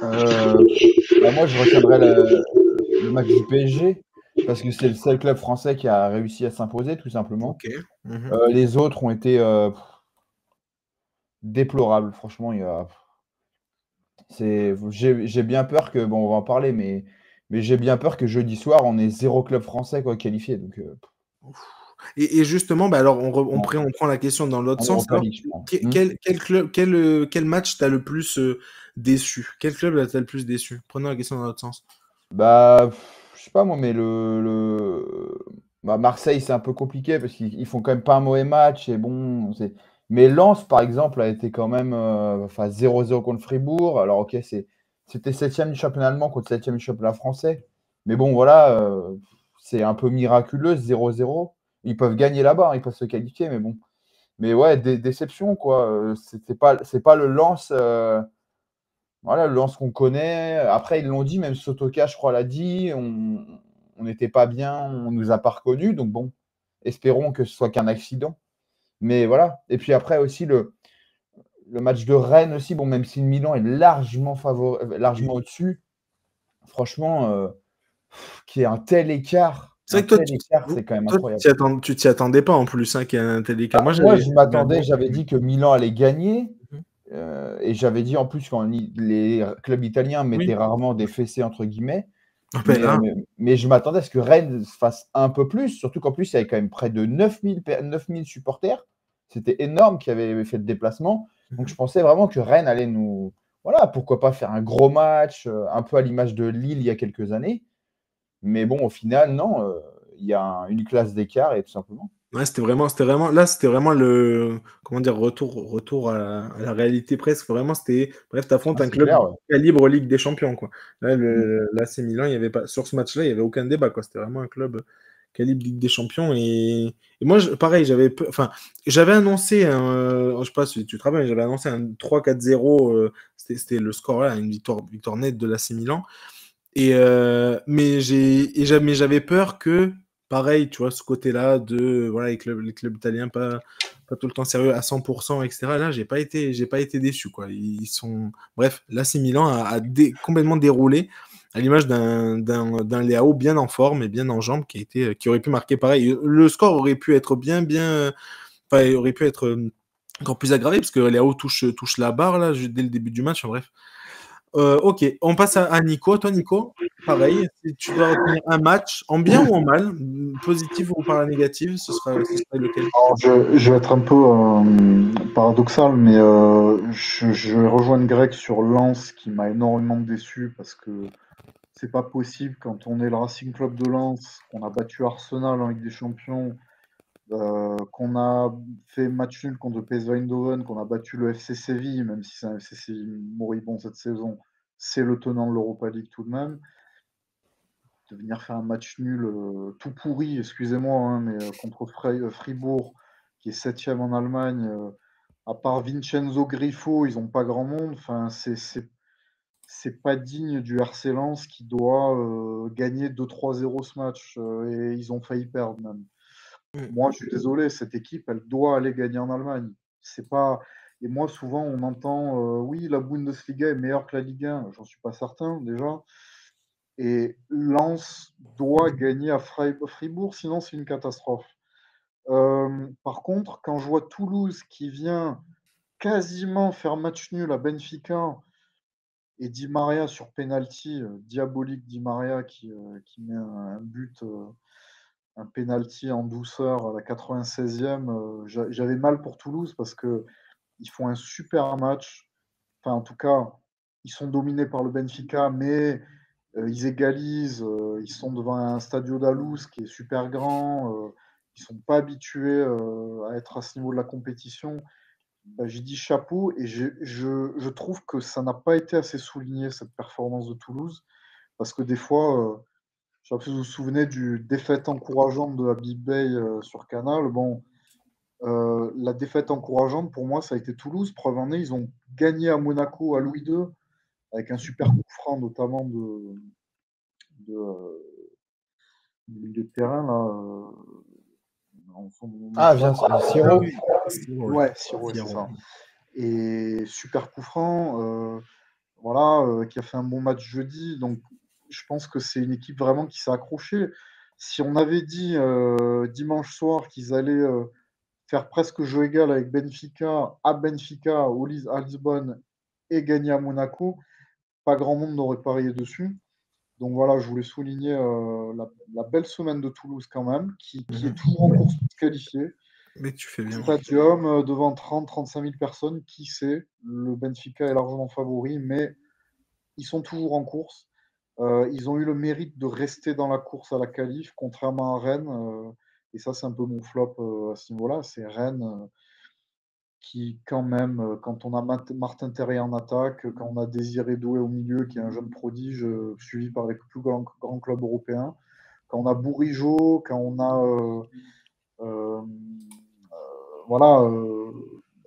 Euh, Moi, je retiendrai le match du PSG parce que c'est le seul club français qui a réussi à s'imposer, tout simplement. Ok. Mhm. Les autres ont été déplorables. Franchement, j'ai bien peur que, bon, on va en parler, mais j'ai bien peur que jeudi soir, on ait 0 club français quoi, qualifié. Donc, Et justement, bah alors non, on prend la question dans l'autre en sens. Europa Alors, League, je pense. quel club, quel match t'as le plus déçu? Quel club t'as le plus déçu? Prenons la question dans l'autre sens. Bah, je sais pas moi, mais Marseille, c'est un peu compliqué parce qu'ils font quand même pas un mauvais match et bon, mais Lens, par exemple, a été quand même, enfin 0-0 contre Fribourg. Alors OK, c'était 7e du championnat allemand contre 7e du championnat français. Mais bon, voilà, c'est un peu miraculeux, 0-0. Ils peuvent gagner là-bas, hein, ils peuvent se qualifier, mais bon. Mais ouais, déception quoi, c'est pas le Lens, voilà, le Lens qu'on connaît. Après, ils l'ont dit, même Sotoka, je crois, l'a dit, on n'était pas bien, on nous a pas reconnus. Donc bon, espérons que ce soit qu'un accident. Mais voilà. Et puis après aussi, le match de Rennes aussi, bon, même si le Milan est largement au-dessus, franchement, qu'il y ait C'est un vrai que toi, tel écart, c'est quand même toi, incroyable. tu t'y attendais pas en plus, hein, qu'il y ait un tel écart. Bah, Moi, moi, j'avais. je m'attendais, j'avais dit que Milan allait gagner. Et j'avais dit en plus, quand les clubs italiens mettaient Oui. rarement des fessées, entre guillemets. Ah ben Mais, là, mais je m'attendais à ce que Rennes fasse un peu plus, surtout qu'en plus, il y avait quand même près de 9000 supporters. C'était énorme qui avaient fait le déplacement. Donc, je pensais vraiment que Rennes allait nous. Voilà, pourquoi pas faire un gros match, un peu à l'image de Lille il y a quelques années. Mais bon, au final, non, il y a une classe d'écart et tout simplement. ouais, c'était vraiment le, comment dire, retour à la réalité presque. Vraiment, c'était, bref, t'affrontes Ah, un c'est club clair, ouais. calibre Ligue des Champions, quoi. Là, Mm. l'AC Milan, il y avait pas, sur ce match-là, il y avait aucun débat, quoi. C'était vraiment un club calibre Ligue des Champions. Et moi, pareil, enfin, j'avais annoncé, je sais pas si tu te rappelles, mais j'avais annoncé un 3-4-0, c'était le score là, une victoire nette de l'AC Milan. Mais j'avais peur que, pareil, tu vois, ce côté-là de, voilà, les clubs italiens pas tout le temps sérieux à 100%, etc. Là, j'ai pas été déçu, quoi. Ils sont, bref, l'AC Milan complètement déroulé à l'image d'un Leao bien en forme et bien en jambes qui aurait pu marquer pareil. Le score aurait pu être enfin, il aurait pu être encore plus aggravé parce que Leao touche la barre, là, dès le début du match. Enfin, bref. Ok, on passe à Nico. Toi, Nico, pareil, si tu dois retenir un match, en bien ou en mal, positif ou par la négative, ce serait lequel? Alors, je vais être un peu paradoxal, mais je vais rejoindre Greg sur Lens qui m'a énormément déçu parce que c'est pas possible quand on est le Racing Club de Lens, qu'on a battu Arsenal en Ligue des Champions, qu'on a fait match nul contre le PSV Eindhoven, qu'on a battu le FC Séville, même si c'est un FC Séville moribond cette saison, c'est le tenant de l'Europa League tout de même. De venir faire un match nul tout pourri, excusez-moi, hein, mais contre Fribourg, qui est septième en Allemagne, à part Vincenzo Grifo, ils n'ont pas grand monde. Enfin, c'est pas digne du RC Lens qui doit gagner 2-3-0 ce match, et ils ont failli perdre même. Moi, je suis désolé, cette équipe, elle doit aller gagner en Allemagne. C'est pas. Et moi, souvent, on entend oui, la Bundesliga est meilleure que la Ligue 1. J'en suis pas certain déjà. Et Lens doit gagner à Fribourg, sinon c'est une catastrophe. Par contre, quand je vois Toulouse qui vient quasiment faire match nul à Benfica et Di Maria sur penalty, diabolique Di Maria qui met un but, un penalty en douceur à la 96e, j'avais mal pour Toulouse parce que ils font un super match. Enfin, en tout cas, ils sont dominés par le Benfica, mais ils égalisent. Ils sont devant un Stadio da Luz qui est super grand. Ils ne sont pas habitués à être à ce niveau de la compétition. Bah, j'ai dit chapeau et je trouve que ça n'a pas été assez souligné, cette performance de Toulouse, parce que des fois, je sais pas si vous vous souvenez du défaite encourageante de Habib Bey sur Canal. Bon, la défaite encourageante, pour moi, ça a été Toulouse. Preuve en est, ils ont gagné à Monaco à Louis II, avec un super coup franc, notamment du milieu de terrain. Là, Ah, bien sûr, Ah Siro. oui, ouais, Siro, c'est Siro. ça. Et super coup franc. voilà, qui a fait un bon match jeudi. Donc, je pense que c'est une équipe vraiment qui s'est accrochée. Si on avait dit dimanche soir qu'ils allaient faire presque jeu égal avec Benfica, à Benfica, à Lisbonne et gagner à Monaco, pas grand monde n'aurait parié dessus. Donc voilà, je voulais souligner la belle semaine de Toulouse quand même, qui est toujours en course pour se qualifier. Mais tu fais bien. Stadium devant 30-35 000 personnes, qui sait, le Benfica est largement favori, mais ils sont toujours en course. Ils ont eu le mérite de rester dans la course à la qualif, contrairement à Rennes. Et ça, c'est un peu mon flop à ce niveau-là. C'est Rennes qui, quand même, quand on a Martin Terrier en attaque, quand on a Désiré Doué au milieu, qui est un jeune prodige suivi par les plus grands clubs européens, quand on a Bourigeaud, quand on a euh, voilà,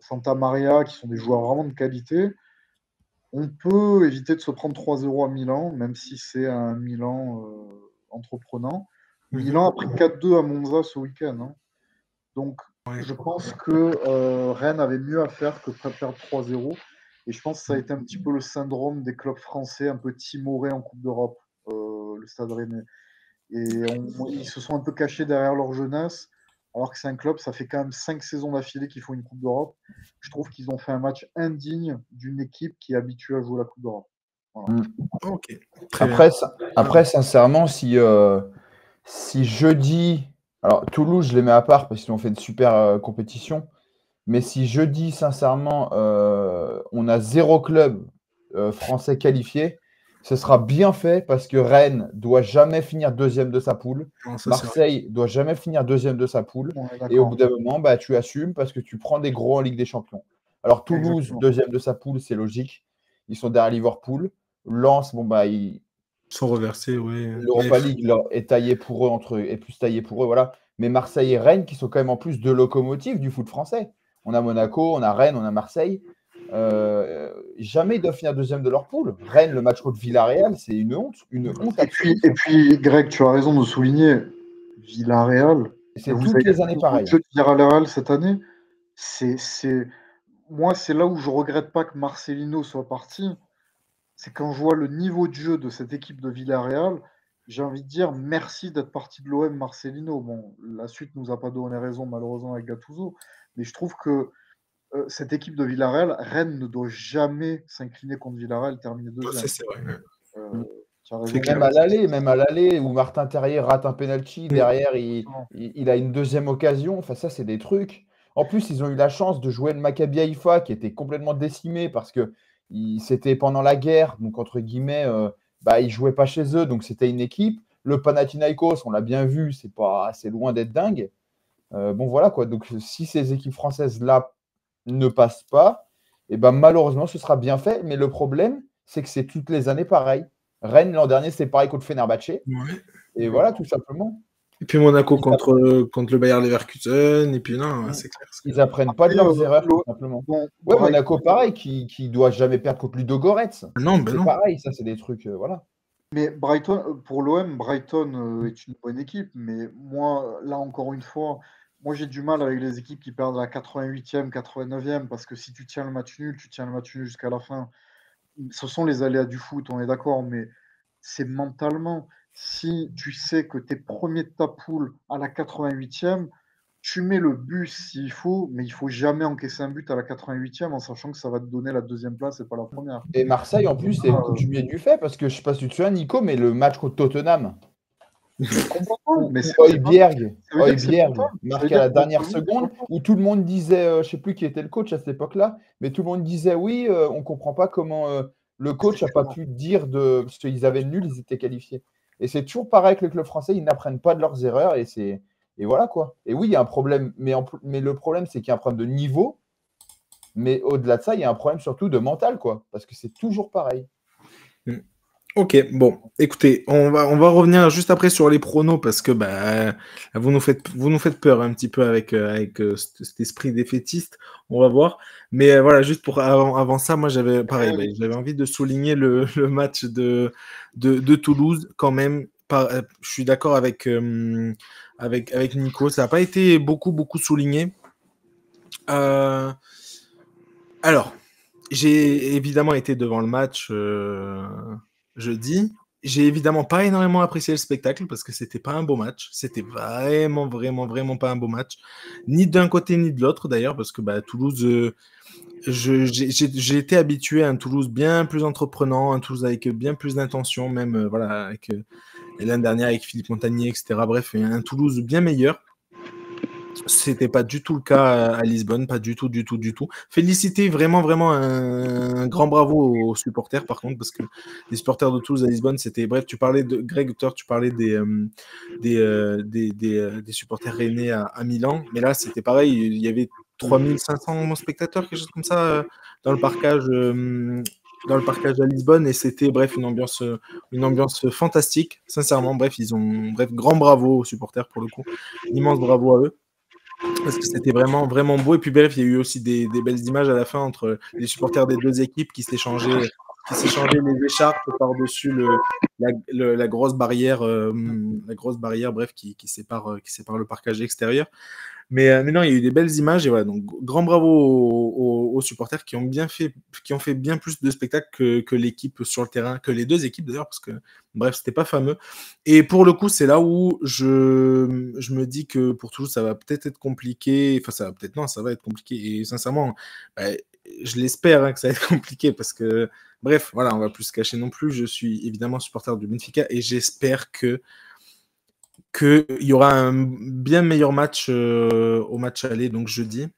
Santa Maria, qui sont des joueurs vraiment de qualité, on peut éviter de se prendre 3-0 à Milan, même si c'est un Milan entreprenant. Milan a pris 4-2 à Monza ce week-end. Hein. Donc, je pense que Rennes avait mieux à faire que perdre 3-0. Et je pense que ça a été un petit peu le syndrome des clubs français, un peu timorés en Coupe d'Europe, le Stade Rennais. Et ils se sont un peu cachés derrière leur jeunesse, alors que c'est un club, ça fait quand même 5 saisons d'affilée qu'ils font une Coupe d'Europe. Je trouve qu'ils ont fait un match indigne d'une équipe qui est habituée à jouer la Coupe d'Europe. Voilà. Ok. Après, sincèrement, si jeudi, alors Toulouse, je les mets à part parce qu'ils ont fait une super compétition, mais si jeudi, sincèrement, on a 0 club français qualifié, ce sera bien fait parce que Rennes doit jamais finir deuxième de sa poule. Non, ça, Marseille doit jamais finir deuxième de sa poule. Et au bout d'un moment, bah, tu assumes parce que tu prends des gros en Ligue des Champions. Alors Toulouse, Exactement. deuxième de sa poule, c'est logique. Ils sont derrière Liverpool. Lens, bon, bah, sont reversés, oui. l'Europa League est taillée pour eux, est plus taillée pour eux, voilà. Mais Marseille et Rennes, qui sont quand même en plus deux locomotives du foot français. On a Monaco, on a Rennes, on a Marseille. Jamais ils doivent finir deuxième de leur poule. Rennes, le match contre Villarreal, c'est une honte absolue. Et puis, Greg, tu as raison de souligner Villarreal. C'est toutes les années pareil. Le jeu de Villarreal cette année, moi, c'est là où je regrette pas que Marcelino soit parti. C'est quand je vois le niveau de jeu de cette équipe de Villarreal, j'ai envie de dire merci d'être parti de l'OM Marcelino. Bon, la suite nous a pas donné raison malheureusement avec Gattuso, mais je trouve que cette équipe de Villarreal, Rennes ne doit jamais s'incliner contre Villarreal, terminer deuxième. Ça, c'est vrai. Même à l'aller, où Martin Terrier rate un penalty, derrière il a une deuxième occasion. Enfin, ça, c'est des trucs. En plus, ils ont eu la chance de jouer le Maccabi Haïfa, qui était complètement décimé parce que c'était pendant la guerre, donc entre guillemets, ils ne jouaient pas chez eux, donc c'était une équipe. Le Panathinaikos, on l'a bien vu, c'est loin d'être dingue. Bon, voilà quoi. Donc, si ces équipes françaises-là ne passent pas, et malheureusement, ce sera bien fait. Mais le problème, c'est que c'est toutes les années pareil. Rennes, l'an dernier, c'est pareil contre Fenerbahçe. Ouais. Et voilà, tout simplement. Et puis Monaco contre le Bayer Leverkusen. Et puis non, c'est clair. Ils n'apprennent pas de leurs erreurs, tout simplement. Monaco, pareil, qui ne doit jamais perdre contre Ludogorets. Non, c'est pareil, ça, c'est des trucs, voilà. Mais Brighton, pour l'OM, Brighton est une bonne équipe. Mais moi, là, encore une fois, moi, j'ai du mal avec les équipes qui perdent à la 88e, 89e, parce que si tu tiens le match nul, tu tiens le match nul jusqu'à la fin. Ce sont les aléas du foot, on est d'accord, mais c'est mentalement. Si tu sais que tu es premier de ta poule à la 88e, tu mets le bus s'il faut, mais il faut jamais encaisser un but à la 88e en sachant que ça va te donner la deuxième place et pas la première. Et Marseille, en plus, c'est coutumier du fait, parce que je ne sais pas si tu te souviens, Nico, mais le match contre Tottenham, Højbjerg marqué à la dernière seconde, où tout le monde disait, je ne sais plus qui était le coach à cette époque-là, mais tout le monde disait oui, on ne comprend pas comment le coach n'a pas pu dire parce qu'ils avaient nul, ils étaient qualifiés. Et c'est toujours pareil avec le club français, ils n'apprennent pas de leurs erreurs et voilà quoi. Et oui, il y a un problème, mais le problème, c'est qu'il y a un problème de niveau, mais au-delà de ça, il y a un problème surtout de mental, quoi, parce que c'est toujours pareil. Ok, bon, écoutez, on va revenir juste après sur les pronos parce que vous nous faites peur un petit peu avec cet esprit défaitiste, on va voir. Mais voilà, juste pour avant ça, moi j'avais j'avais envie de souligner le match de Toulouse quand même. Je suis d'accord avec Nico, ça n'a pas été beaucoup souligné. Alors, j'ai évidemment été devant le match jeudi. J'ai évidemment pas énormément apprécié le spectacle parce que c'était pas un beau match. C'était vraiment pas un beau match. Ni d'un côté ni de l'autre d'ailleurs, parce que Toulouse, j'ai été habitué à un Toulouse bien plus entreprenant, un Toulouse avec bien plus d'intention, même avec l'année dernière avec Philippe Montagnier, etc. Bref, un Toulouse bien meilleur. C'était pas du tout le cas à Lisbonne, pas du tout. Féliciter vraiment un grand bravo aux supporters par contre, parce que les supporters de Toulouse à Lisbonne, c'était bref. Tu parlais de Greg, tu parlais des supporters rennais à Milan, mais là c'était pareil, il y avait 3500 spectateurs, quelque chose comme ça, dans le parcage. Dans le parcage à Lisbonne, et c'était bref une ambiance fantastique, sincèrement. Bref, grand bravo aux supporters pour le coup, immense bravo à eux. Parce que c'était vraiment beau. Et puis bref, il y a eu aussi des belles images à la fin entre les supporters des deux équipes qui s'échangeaient les écharpes par-dessus la grosse barrière, bref, qui sépare le parcage extérieur. Mais non, il y a eu des belles images et voilà. Donc grand bravo aux supporters qui ont fait bien plus de spectacles que l'équipe sur le terrain, que les deux équipes d'ailleurs, parce que bref, c'était pas fameux. Et pour le coup, c'est là où je me dis que pour Toulouse, ça va peut-être être compliqué. Enfin, ça va être compliqué. Et sincèrement, je l'espère que ça va être compliqué parce que bref, voilà, on va plus se cacher non plus. Je suis évidemment supporter du Benfica et j'espère qu'il y aura un bien meilleur match au match aller, donc jeudi.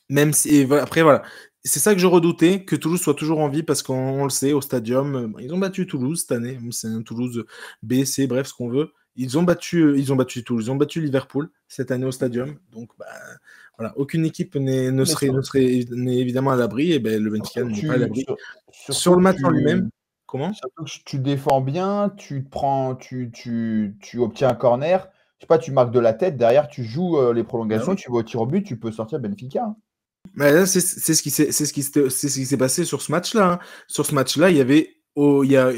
Même si, après, voilà. C'est ça que je redoutais, que Toulouse soit toujours en vie, parce qu'on le sait, au Stadium, ils ont battu Toulouse cette année. C'est un Toulouse B, C, bref, ce qu'on veut. Ils ont battu Toulouse, ils ont battu Liverpool cette année au Stadium. Donc, voilà, aucune équipe n'est évidemment à l'abri, et le Benfica n'est pas à l'abri. Sur le match en lui-même, comment ? Surtout que tu défends bien, tu obtiens un corner, je sais pas, tu marques de la tête, derrière tu joues les prolongations, tu vas au tir au but, tu peux sortir Benfica. C'est ce qui s'est passé sur ce match-là. Hein. Sur ce match-là, il y avait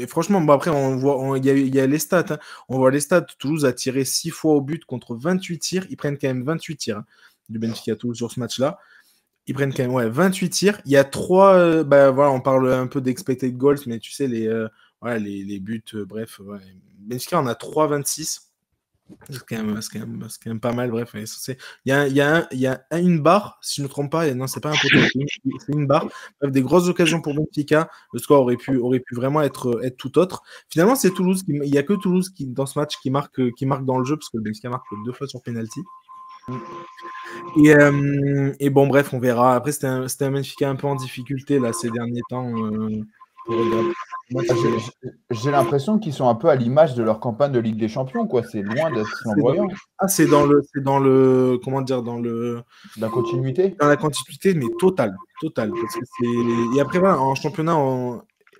franchement, après, il y a les stats. Hein. On voit les stats. Toulouse a tiré 6 fois au but contre 28 tirs. Ils prennent quand même 28 tirs hein, du Benfica Toulouse sur ce match-là. Ils prennent quand même 28 tirs. Il y a 3. On parle un peu d'expected goals, mais tu sais, les buts, bref. Benfica en a 3,26. C'est quand même pas mal, bref. Il y a une barre, si je ne me trompe pas, non, c'est pas un poteau, c'est une barre. Bref, des grosses occasions pour Benfica. Le score aurait pu vraiment être tout autre. Finalement, c'est Toulouse. Il n'y a que Toulouse dans ce match qui marque dans le jeu, parce que le Benfica marque 2 fois sur penalty. Et bon, bref, on verra. Après, c'était un Benfica un peu en difficulté là, ces derniers temps. J'ai l'impression qu'ils sont un peu à l'image de leur campagne de Ligue des Champions, quoi. C'est loin d'être flamboyant. C'est dans le comment dire, dans la continuité. Dans la continuité, mais totale. Parce que et après, voilà, en championnat,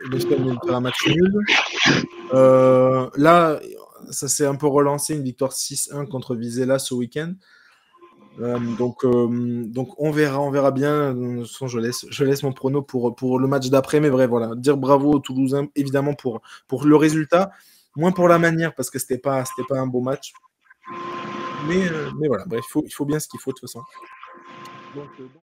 le faire un match nul. Là, ça s'est un peu relancé, une victoire 6-1 contre Vizela ce week-end. Donc on verra bien. Je laisse mon prono pour le match d'après, mais bref, voilà, dire bravo aux Toulousains évidemment pour le résultat, moins pour la manière parce que c'était pas un beau match, mais voilà, bref, il faut bien ce qu'il faut de toute façon. Donc